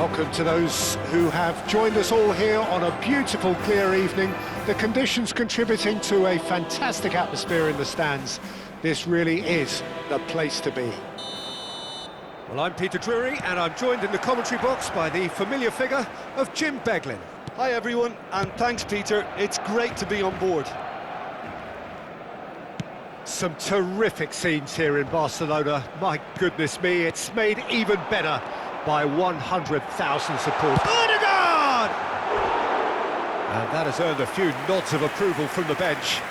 Welcome to those who have joined us all here on a beautiful, clear evening. The conditions contributing to a fantastic atmosphere in the stands. This really is the place to be. Well, I'm Peter Drury, and I'm joined in the commentary box by the familiar figure of Jim Beglin. Hi everyone, and thanks Peter, it's great to be on board. Some terrific scenes here in Barcelona. My goodness me, it's made even better by 100,000 supporters. Odegaard! And that has earned a few nods of approval from the bench.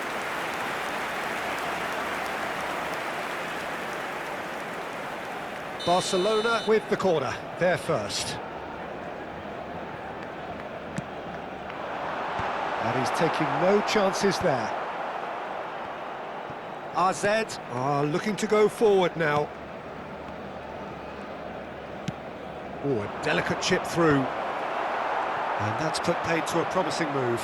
Barcelona with the corner, they're first. And he's taking no chances there. AZ are looking to go forward now. Oh, a delicate chip through. And that's put paid to a promising move.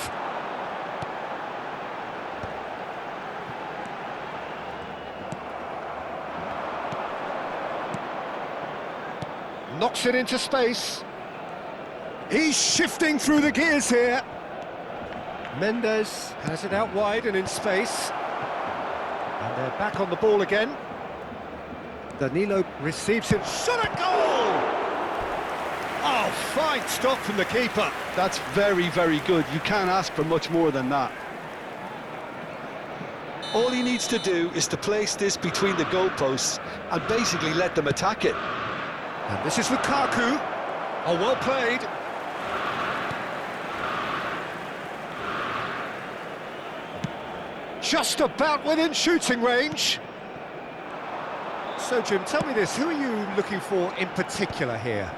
Knocks it into space. He's shifting through the gears here. Mendes has it out wide and in space. And they're back on the ball again. Danilo receives it. Shot at goal! Oh, fine stop from the keeper. That's very, very good. You can't ask for much more than that. All he needs to do is to place this between the goalposts and basically let them attack it. And this is Lukaku. Oh, well played. Just about within shooting range. So, Jim, tell me this, who are you looking for in particular here?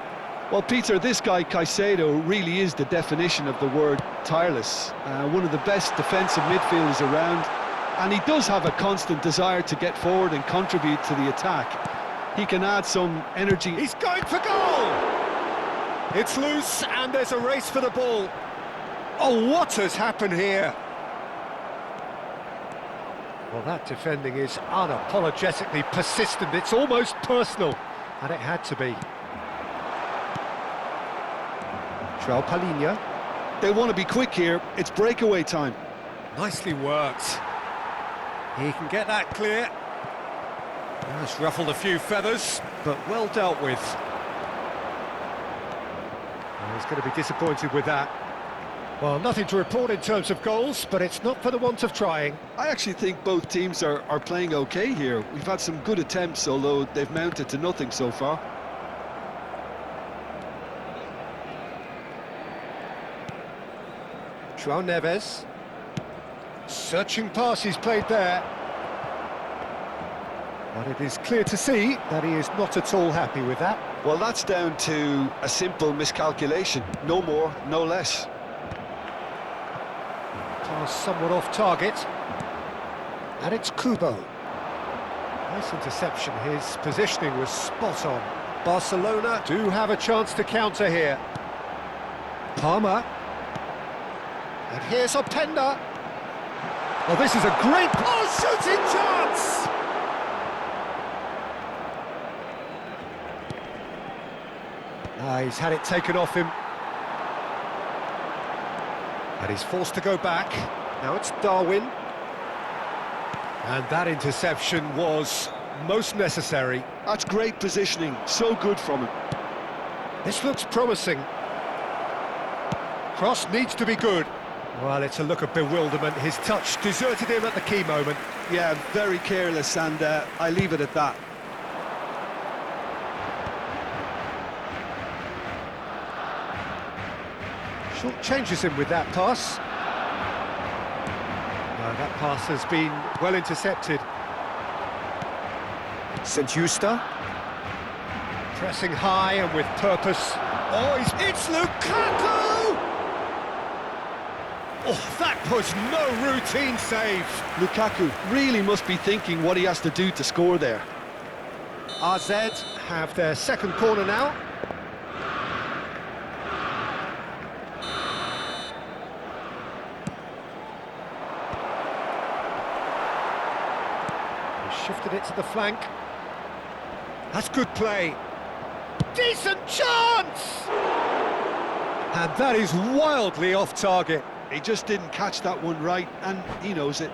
Well, Peter, this guy Caicedo really is the definition of the word tireless. One of the best defensive midfielders around, and he does have a constant desire to get forward and contribute to the attack. He can add some energy. He's going for goal! It's loose, and there's a race for the ball. Oh, what has happened here? Well, that defending is unapologetically persistent. It's almost personal, and it had to be. João Palhinha. They want to be quick here. It's breakaway time. Nicely worked. He can get that clear. That's ruffled a few feathers, but well dealt with. Well, he's going to be disappointed with that. Well, nothing to report in terms of goals, but it's not for the want of trying. I actually think both teams are playing okay here. We've had some good attempts, although they've mounted to nothing so far. João Neves. Searching pass he's played there. But it is clear to see that he is not at all happy with that. Well, that's down to a simple miscalculation. No more, no less. Pass somewhat off target. And it's Kubo. Nice interception. His positioning was spot on. Barcelona do have a chance to counter here. Palmer. And here's Openda. Oh, this is a great shooting chance! He's had it taken off him. And he's forced to go back. Now it's Darwin. And that interception was most necessary. That's great positioning, so good from him. This looks promising. Cross needs to be good. Well, it's a look of bewilderment. His touch deserted him at the key moment. Yeah, very careless, and I leave it at that. Short changes him with that pass. No, that pass has been well intercepted. St. Justa. Pressing high and with purpose. Oh, it's Lukaku! Oh, that was no routine save. Lukaku really must be thinking what he has to do to score there. AZ have their second corner now. He shifted it to the flank. That's good play. Decent chance! And that is wildly off target. He just didn't catch that one right, and he knows it.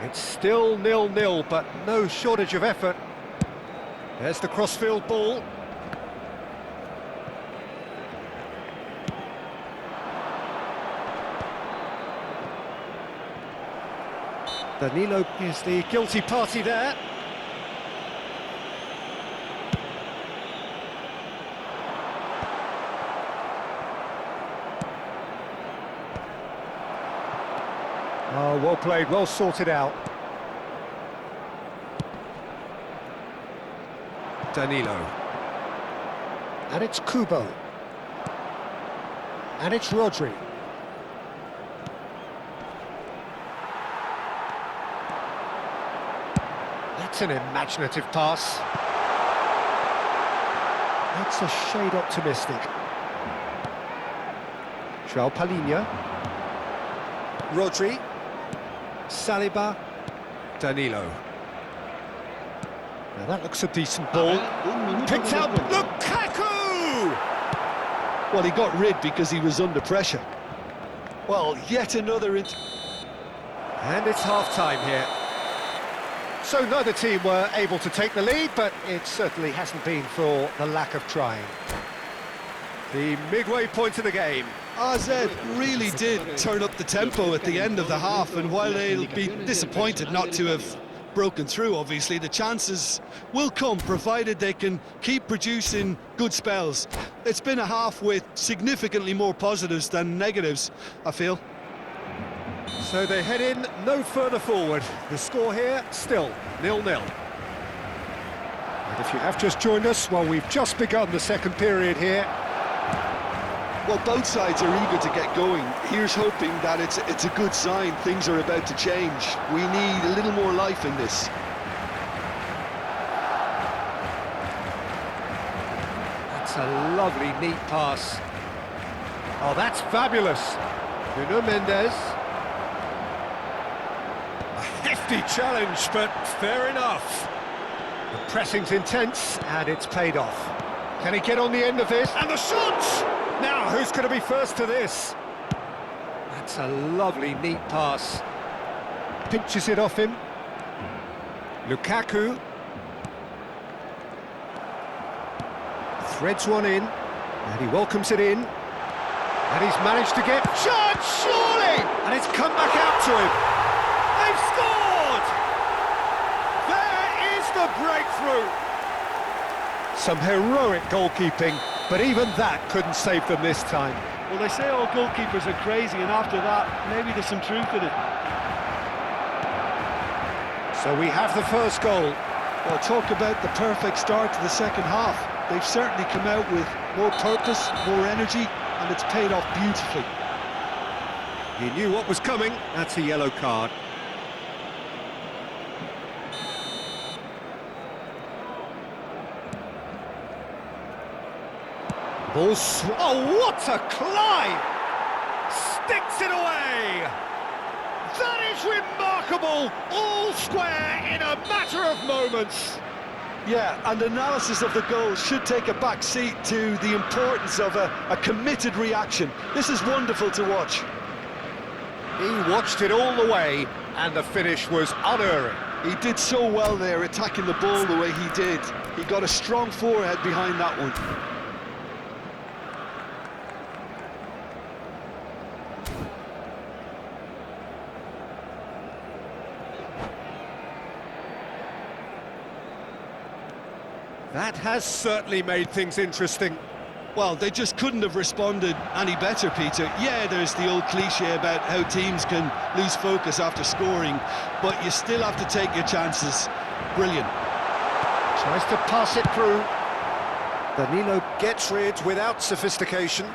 It's still 0-0, but no shortage of effort. There's the crossfield ball. Danilo is the guilty party there. Oh, well played, well sorted out. Danilo. And it's Kubo. And it's Rodri. That's an imaginative pass. That's a shade optimistic. João Palhinha. Rodri. Saliba, Danilo. Now that looks a decent ball. Picked out Lukaku! Well, he got rid because he was under pressure. Well, yet another... And it's half-time here. So neither team were able to take the lead, but it certainly hasn't been for the lack of trying. The midway point of the game. AZ really did turn up the tempo at the end of the half, and while they'll be disappointed not to have broken through, obviously, the chances will come, provided they can keep producing good spells. It's been a half with significantly more positives than negatives, I feel. So they head in no further forward. The score here, still 0-0. And if you have just joined us, well, we've just begun the second period here. Well, both sides are eager to get going. Here's hoping that it's a good sign. Things are about to change. We need a little more life in this. That's a lovely, neat pass. Oh, that's fabulous. Nuno Mendes. A hefty challenge, but fair enough. The pressing's intense, and it's paid off. Can he get on the end of this? And the shot! Now, who's going to be first to this? That's a lovely, neat pass. Pinches it off him. Lukaku. Threads one in, and he welcomes it in. And he's managed to get... Shot, surely! And it's come back out to him. They've scored! There is the breakthrough. Some heroic goalkeeping, but even that couldn't save them this time. Well, they say all goalkeepers are crazy, and after that, maybe there's some truth in it. So we have the first goal. Well, talk about the perfect start to the second half. They've certainly come out with more purpose, more energy, and it's paid off beautifully. He knew what was coming. That's a yellow card. Oh, what a climb! Sticks it away! That is remarkable! All square in a matter of moments. Yeah, and analysis of the goal should take a back seat to the importance of a committed reaction. This is wonderful to watch. He watched it all the way, and the finish was unerring. He did so well there, attacking the ball the way he did. He got a strong forehead behind that one. That has certainly made things interesting. Well, they just couldn't have responded any better, Peter. Yeah, there's the old cliche about how teams can lose focus after scoring, but you still have to take your chances. Brilliant. Tries to pass it through. Danilo gets rid without sophistication.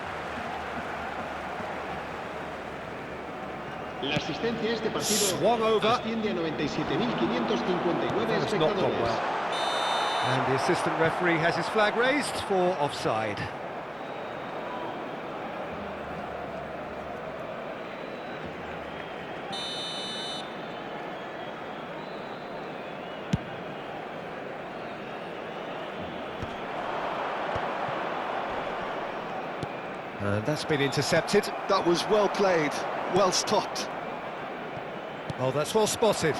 La asistencia a este partido Swung over. asciende a 97.559 That's not gone espectadores. well. And the assistant referee has his flag raised for offside. And that's been intercepted. That was well played, well stopped. Oh, that's well spotted.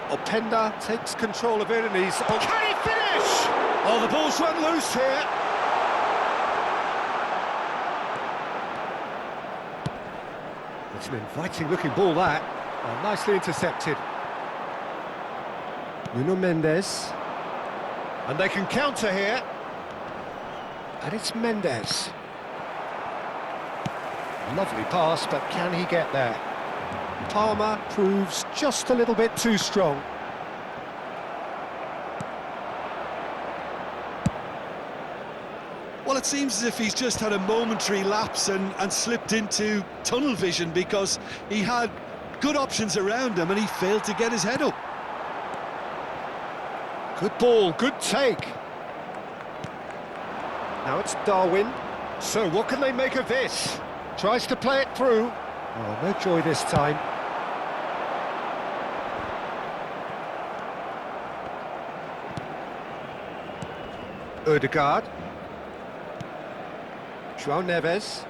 Openda takes control of it and he's... Oh, can he finish? Oh, the ball's run loose here. It's an inviting looking ball, that. Oh, nicely intercepted. Nuno Mendes. And they can counter here. And it's Mendes. Lovely pass, but can he get there? Palmer proves just a little bit too strong. Well, it seems as if he's just had a momentary lapse and slipped into tunnel vision, because he had good options around him and he failed to get his head up. Good ball, good take. Now it's Darwin. So what can they make of this? Tries to play it through. Oh, no joy this time. Ødegaard. João Neves.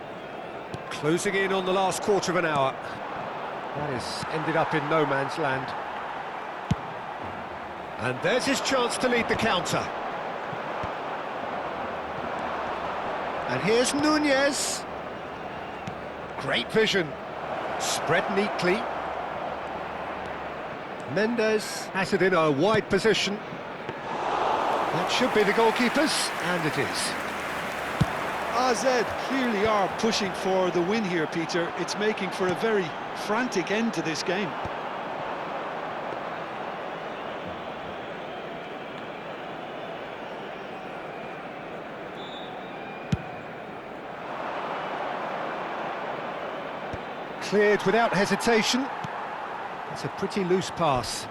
Closing in on the last quarter of an hour. That has ended up in no man's land. And there's his chance to lead the counter. And here's Nunez. Great vision. Spread neatly. Mendes has it in a wide position. That should be the goalkeeper's, and it is. AZ clearly are pushing for the win here, Peter. It's making for a very frantic end to this game. Cleared without hesitation. It's a pretty loose pass.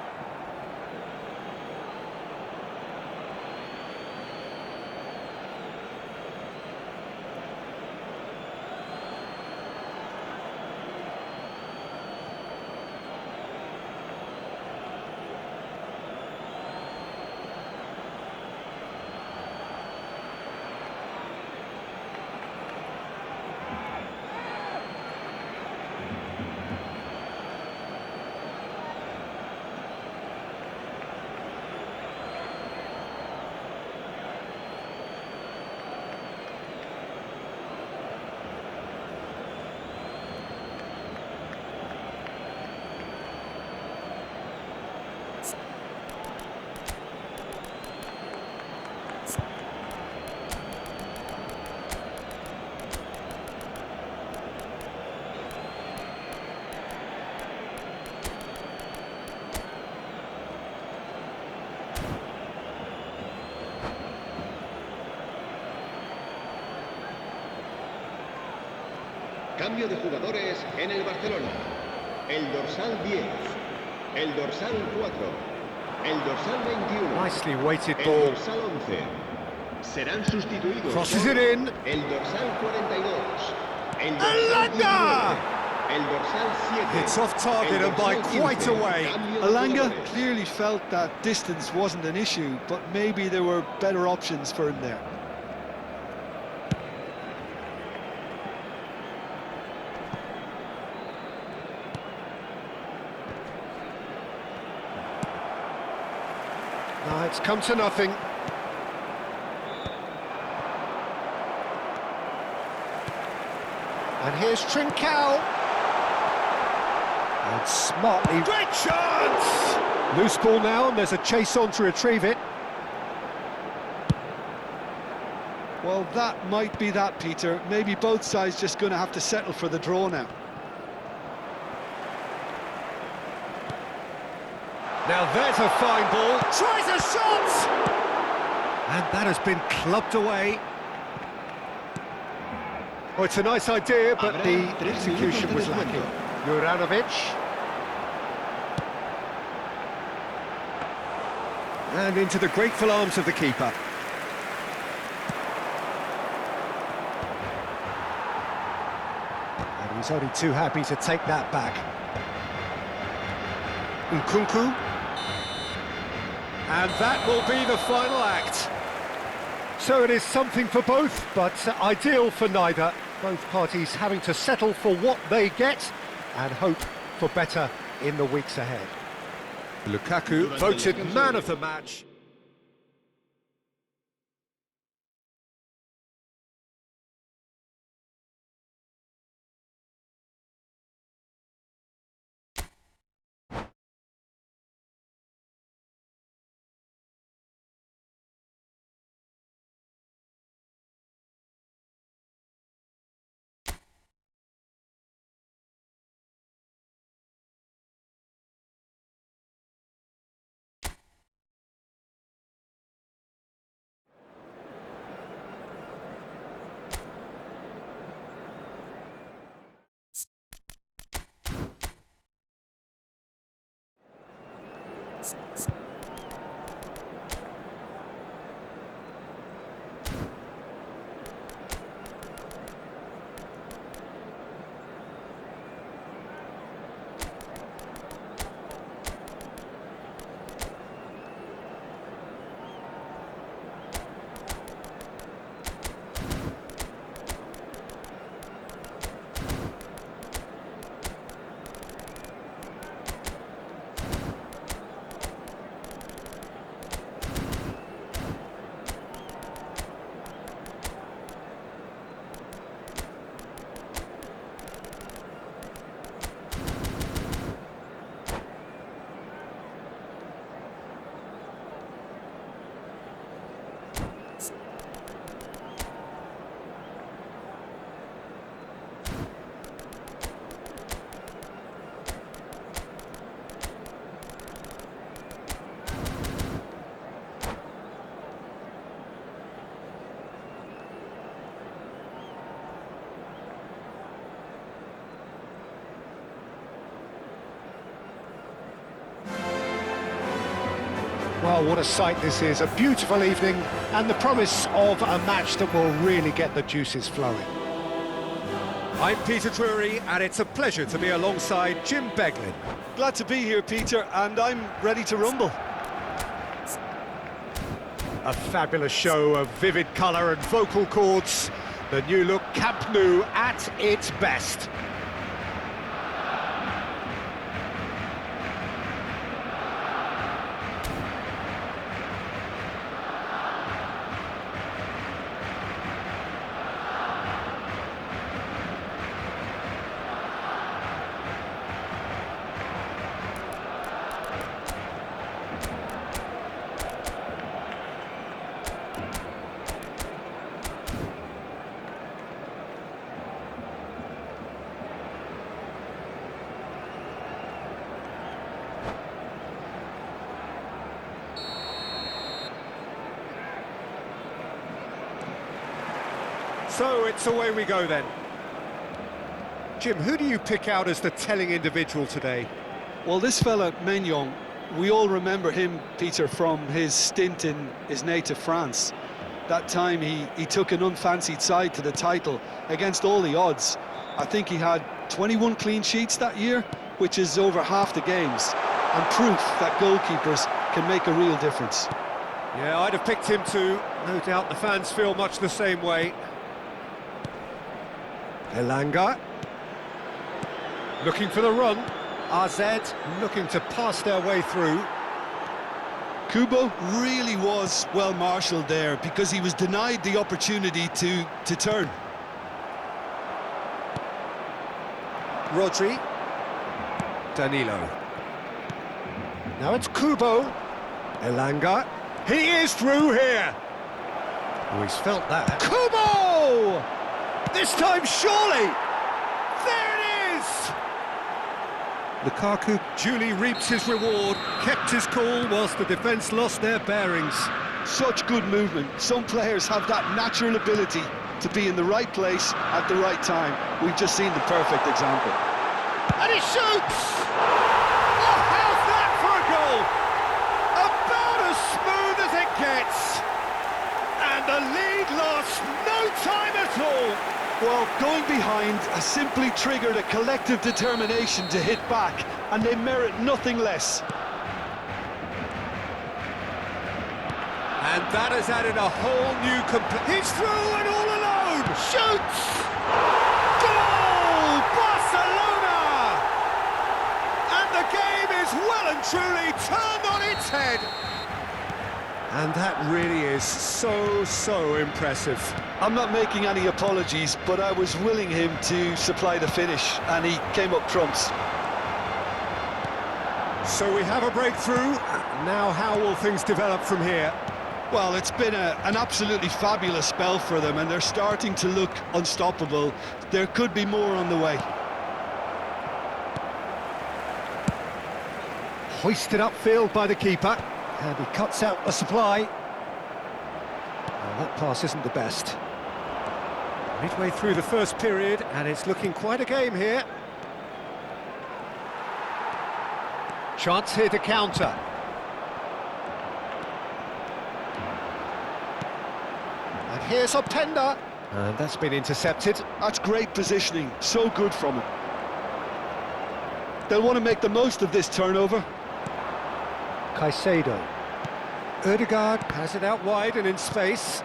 Cambio de jugadores en el Barcelona. El dorsal 10, el dorsal 4, el dorsal 21, Nicely weighted el ball. dorsal 11. Serán sustituidos Crosses por it in. el dorsal 42, el Elanga! dorsal 19, el dorsal 7. It's off target el and by dorsal quite 15. a way. Cambio de Elanga jugadores. clearly felt that distance wasn't an issue, but maybe there were better options for him there. No, it's come to nothing. And here's Trincao. And smartly... Great chance! Loose ball now, and there's a chase on to retrieve it. Well, that might be that, Peter. Maybe both sides just going to have to settle for the draw now. Now there's a fine ball. Tries a shot! And that has been clubbed away. Oh, it's a nice idea, but Habrá the 3 execution minutos was de lacking. descuento. Juranovic. And into the grateful arms of the keeper. And he's only too happy to take that back. Nkunku. And that will be the final act. So it is something for both, but ideal for neither. Both parties having to settle for what they get and hope for better in the weeks ahead. Lukaku voted man of the match. Well, what a sight this is. A beautiful evening and the promise of a match that will really get the juices flowing. I'm Peter Drury, and it's a pleasure to be alongside Jim Beglin. Glad to be here, Peter, and I'm ready to rumble. A fabulous show of vivid colour and vocal cords. The new look Camp Nou at its best. So it's away we go then. Jim, who do you pick out as the telling individual today? Well, this fella, Maignan, we all remember him, Peter, from his stint in his native France. That time he took an unfancied side to the title against all the odds. I think he had 21 clean sheets that year, which is over half the games, and proof that goalkeepers can make a real difference. Yeah, I'd have picked him too. No doubt the fans feel much the same way. Elanga. Looking for the run. AZ looking to pass their way through. Kubo really was well marshalled there because he was denied the opportunity to turn. Rodri. Danilo. Now it's Kubo. Elanga. He is through here. Oh, he's felt that. Kubo! This time, surely! There it is! Lukaku duly reaps his reward, kept his cool whilst the defence lost their bearings. Such good movement. Some players have that natural ability to be in the right place at the right time. We've just seen the perfect example. And he shoots! Oh, how's that for a goal? About as smooth as it gets. And the lead lost no time at all. Well, going behind has simply triggered a collective determination to hit back, and they merit nothing less. And that has added a whole new He's through and all alone! Shoots! Goal! Barcelona! And the game is well and truly turned on its head. And that really is so impressive. I'm not making any apologies, but I was willing him to supply the finish, and he came up trumps. So we have a breakthrough. Now how will things develop from here? Well, it's been an absolutely fabulous spell for them, and they're starting to look unstoppable. There could be more on the way. Hoisted upfield by the keeper. And he cuts out the supply. Well, that pass isn't the best. Midway through the first period, and it's looking quite a game here. Chance here to counter. And here's Openda. And that's been intercepted. That's great positioning, so good from him. They'll want to make the most of this turnover. Caicedo. Ødegaard has it out wide and in space.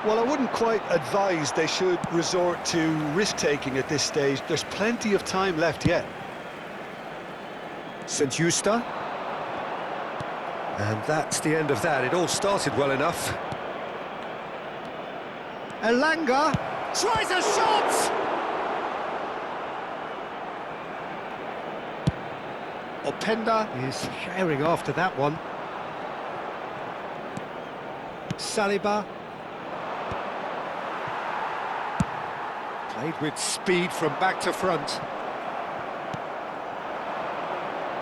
Well, I wouldn't quite advise they should resort to risk-taking at this stage. There's plenty of time left yet. St. Justa. And that's the end of that. It all started well enough. Elanga Tries a shot! Openda is sharing after that one. Saliba. Played with speed from back to front.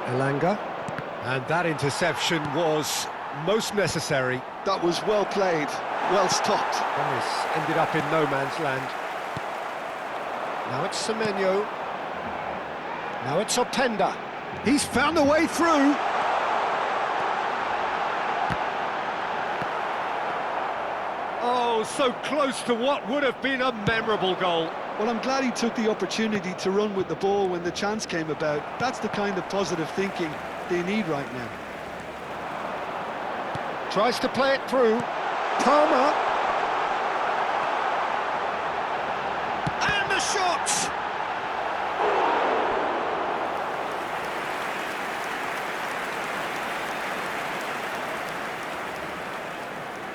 Elanga. And that interception was most necessary. That was well played, well stopped. Dennis ended up in no man's land. Now it's Semenyo. Now it's Openda. He's found a way through. Oh, so close to what would have been a memorable goal. Well, I'm glad he took the opportunity to run with the ball when the chance came about. That's the kind of positive thinking they need right now. Tries to play it through. Palmer. And the shot!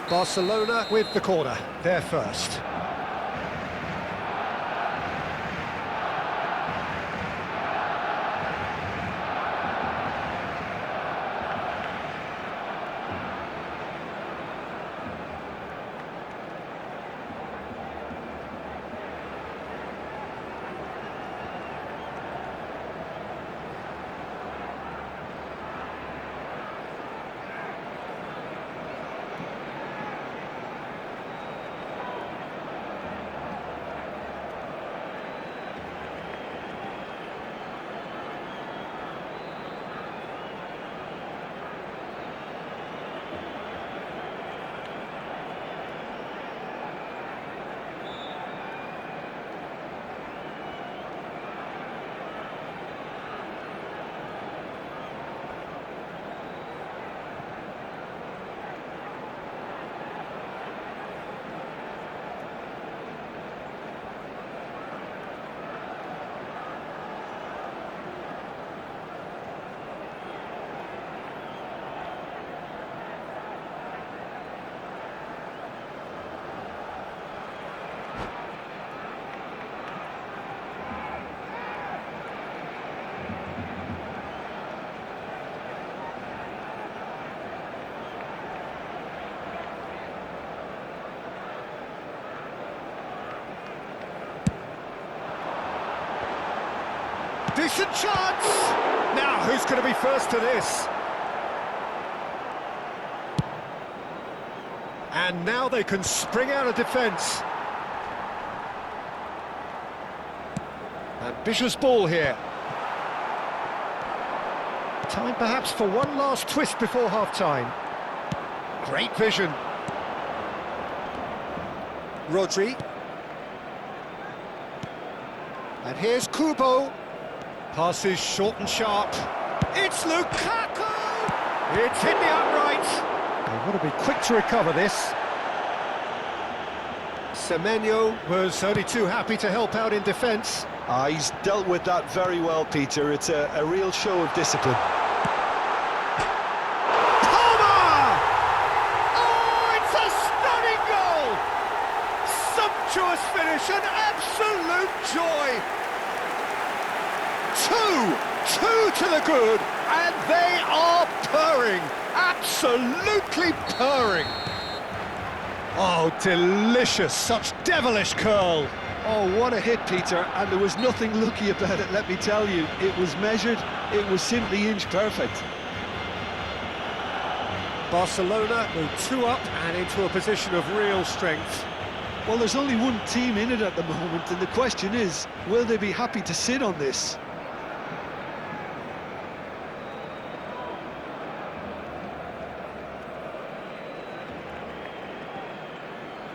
Barcelona with the corner, they're first. Decent chance! Now, who's going to be first to this? And now they can spring out of defence. Ambitious ball here. Time perhaps for one last twist before half-time. Great vision. Rodri. And here's Kubo. Passes short and sharp. It's Lukaku! It's hit the upright. They want to be quick to recover this. Semenyo was only too happy to help out in defence. He's dealt with that very well, Peter. It's a real show of discipline. Palmer! Oh, it's a stunning goal! Sumptuous finish, an absolute joy! Two to the good, and they are purring, absolutely purring. Oh, delicious, such devilish curl. Oh, what a hit, Peter, and there was nothing lucky about it, let me tell you. It was measured, it was simply inch perfect. Barcelona move 2 up and into a position of real strength. Well, there's only one team in it at the moment, and the question is, will they be happy to sit on this?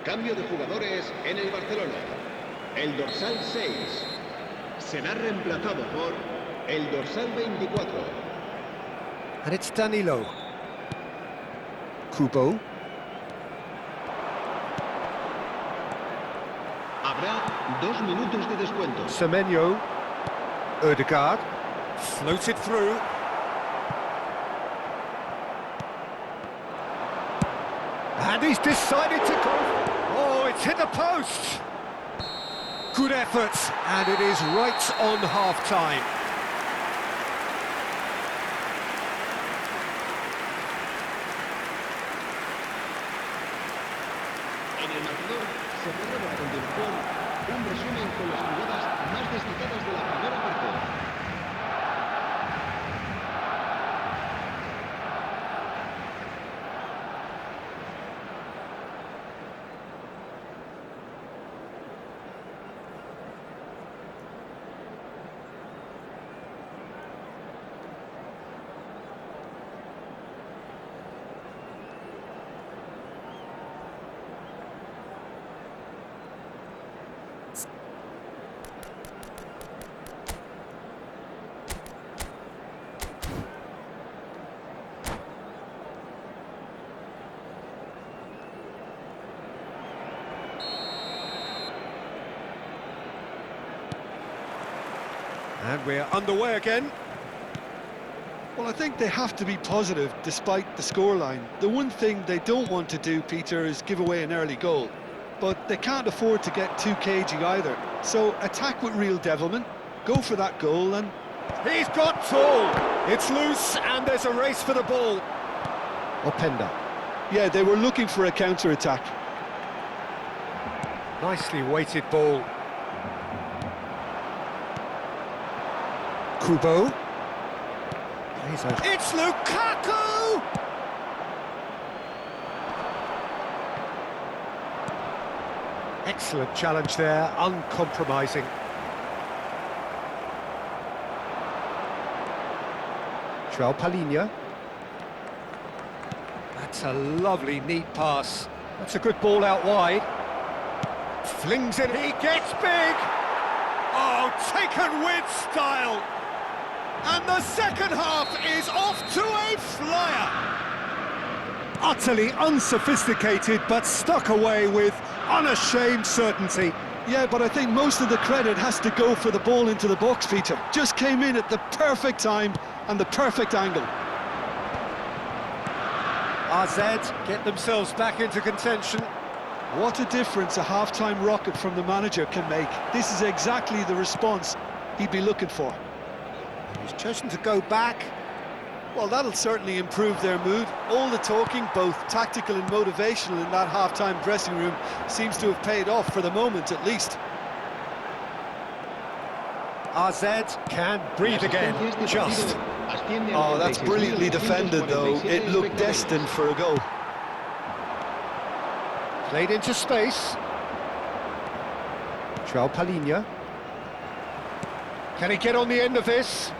Cambio de jugadores en el Barcelona. El dorsal 6 será reemplazado por el dorsal 24. And it's Danilo. Kubo. Habrá 2 minutos de descuento. Semenyo. Ødegaard. Floated through. And he's decided to go. Oh, it's hit the post. Good effort, and it is right on half-time. En el marcador se cerraba a continuación un resumen con las jugadas más destacadas de la primera parte. And we're underway again. Well, I think they have to be positive despite the scoreline. The one thing they don't want to do, Peter, is give away an early goal. But they can't afford to get too cagey either. So attack with real devilment, go for that goal, and He's got tall. It's loose and there's a race for the ball. Openda. yeah, they were looking for a counter-attack. Nicely weighted ball. Kubo. It's Lukaku! Excellent challenge there, uncompromising. João Palhinha. That's a lovely, neat pass. That's a good ball out wide. Flings it, he gets big! Oh, taken with style! And the second half is off to a flyer! Utterly unsophisticated, but stuck away with unashamed certainty. Yeah, but I think most of the credit has to go for the ball into the box, Peter. Just came in at the perfect time and the perfect angle. AZ get themselves back into contention. What a difference a half-time rocket from the manager can make. This is exactly the response he'd be looking for. He's chosen to go back. Well, that'll certainly improve their mood. All the talking, both tactical and motivational, in that half-time dressing room seems to have paid off for the moment, at least. AZ can breathe again, just. Oh, that's brilliantly defended, though. It looked destined for a goal. Played into space. João Palhinha. Can he get on the end of this?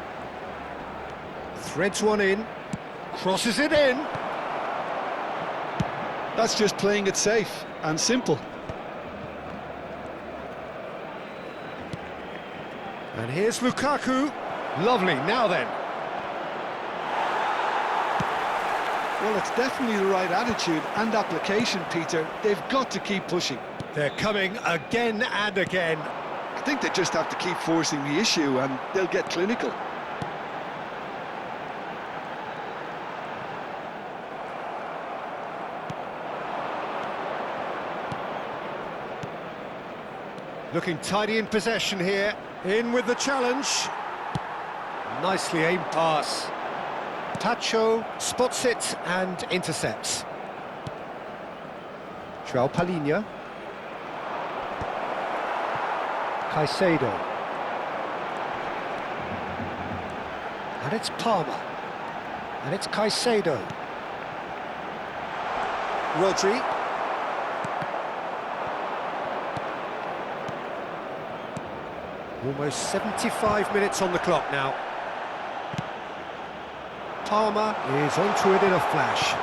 Threads one in. Crosses it in. That's just playing it safe and simple. And here's Lukaku. Lovely, now then. Well, it's definitely the right attitude and application, Peter. They've got to keep pushing. They're coming again and again. I think they just have to keep forcing the issue and they'll get clinical. Looking tidy in possession here. In with the challenge. Nicely aimed pass. Tacho spots it and intercepts. João Palhinha. Caicedo. And it's Palmer. And it's Caicedo. Rodri. Almost 75 minutes on the clock now. Palmer is onto it in a flash.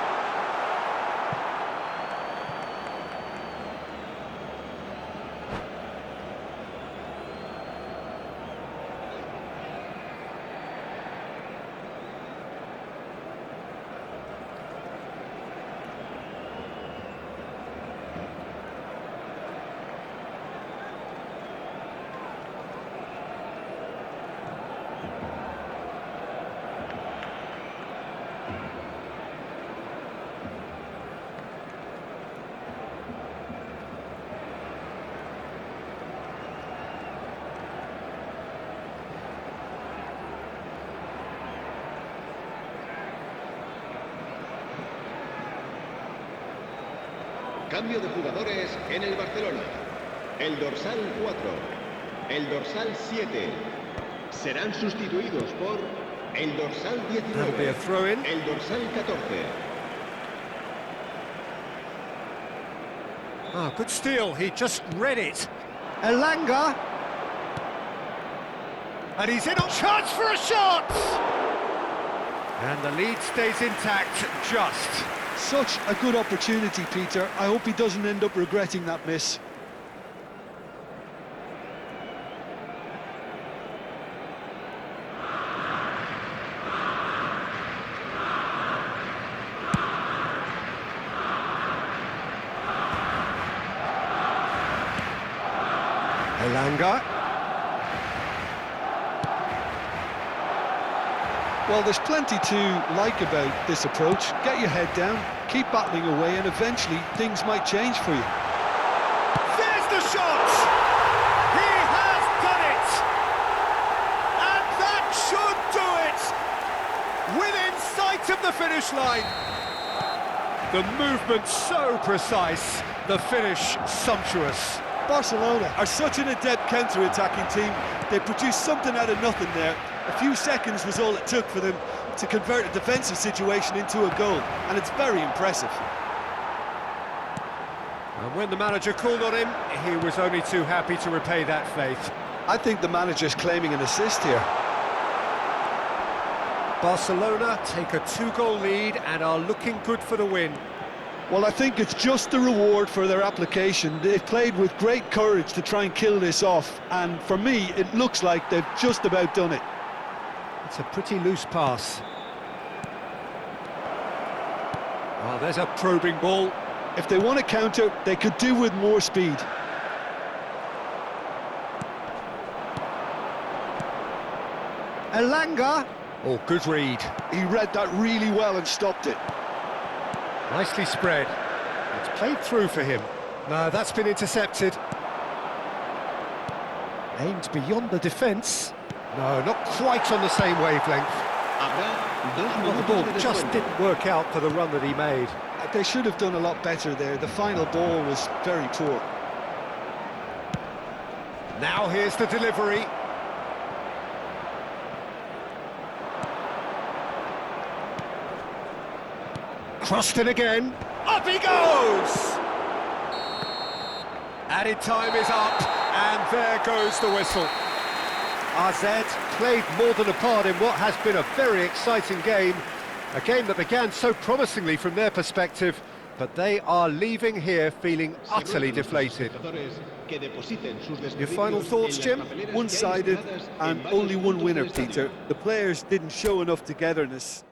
Cambio de jugadores en el Barcelona. El dorsal 4, el dorsal 7 serán sustituidos por el dorsal That'll be a 19, throw-in. el dorsal 14. Ah, good steal, he just read it. Elanga. And he's in on chance for a shot! And the lead stays intact, just. Such a good opportunity, Peter. I hope he doesn't end up regretting that miss. Elanga. Well, there's plenty to like about this approach. Get your head down, keep battling away, and eventually things might change for you. There's the shot! He has done it! And that should do it! Within sight of the finish line. The movement so precise, the finish sumptuous. Barcelona are such an adept counter-attacking team. They produced something out of nothing there. A few seconds was all it took for them to convert a defensive situation into a goal, and it's very impressive. And when the manager called on him, he was only too happy to repay that faith. I think the manager's claiming an assist here. Barcelona take a 2-goal lead and are looking good for the win. Well, I think it's just the reward for their application. They've played with great courage to try and kill this off, and for me, it looks like they've just about done it. It's a pretty loose pass. Oh, there's a probing ball. If they want to counter, they could do with more speed. Elanga. Oh, good read. He read that really well and stopped it. Nicely spread. It's played through for him. No, that's been intercepted. Aimed beyond the defence. No, not quite on the same wavelength. Well, the ball just didn't work out for the run that he made. They should have done a lot better there. The final ball was very poor. Now here's the delivery. Crossed in again. Up he goes! Added time is up, and there goes the whistle. AZ played more than a part in what has been a very exciting game. A game that began so promisingly from their perspective, but they are leaving here feeling utterly deflated. Your final thoughts, Jim? One-sided and only one winner, Peter. The players didn't show enough togetherness.